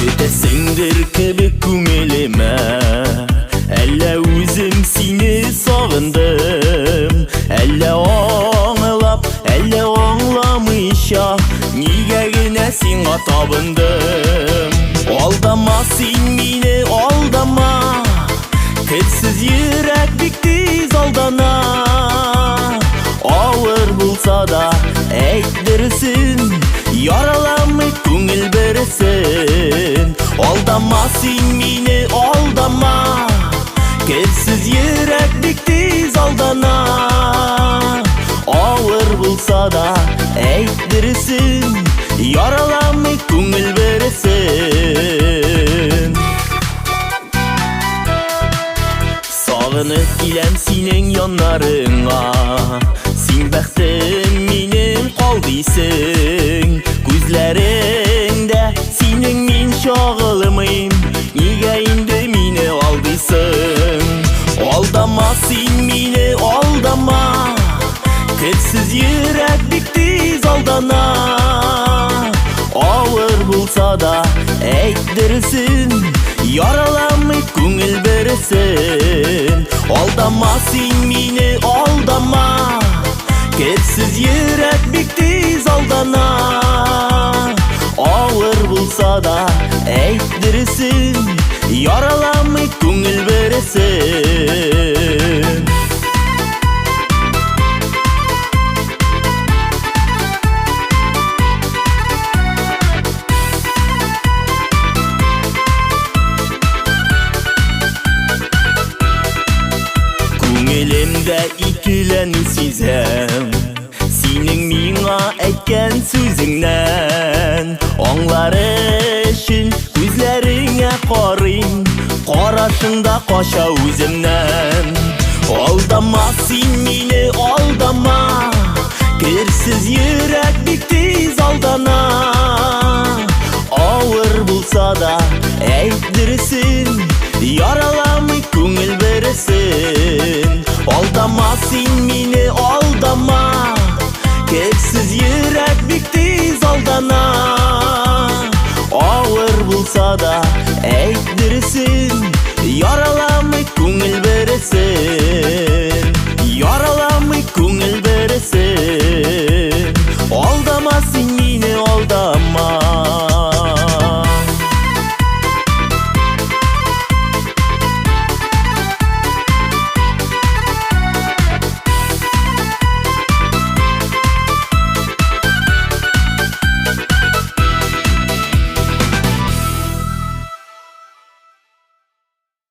Ötesindir kibik күңелемә, әллә үзем сине сагындым, әллә аңлап, әллә аңламыйча, нигә генә сиңа табындым. Алдама син мине, алдама, керсез йөрәк бик тиз алдана. Авыр булса да әйт дөресен, yaralanmış күңел бересен. Aldama син мине, aldama, керсез йөрәк бик тиз алдана. Авыр булса да әйт дөресен, yaralanmış күңел бересен. Сагынып киләм синең яннарыңа, син бәхтем минем калдыйсың. Күзләреңдә синең мин чагылмыйм, нигә инде мине алдыйсың? Алдама син мине, алдама, керсез йөрәк бик тиз алдана. Авыр булса да әйт дөресен, yaralanmış күңел бересен. Aldama син мине, aldama, керсез йөрәк бик тиз алдана. Авыр булса да әйт дөресен, yaralanmış күңел бересен. Күңелемдә икеләнү сизәм, синең миңа әйткән сүзеңнән. Аңлар өчен күзләреңә карыйм, карашыңда кача үземнән. Алдама син мине, алдама, керсез йөрәк бик тиз алдана. Авыр булса да әйт дөресен, yaralanmış күңел бересен. Aldama син мине, aldama, керсез йөрәк бик тиз алдана. Авыр булса да әйт дөресен, yaralanmış күңел бересен. Yaralanmış күңел бересен. Aldama син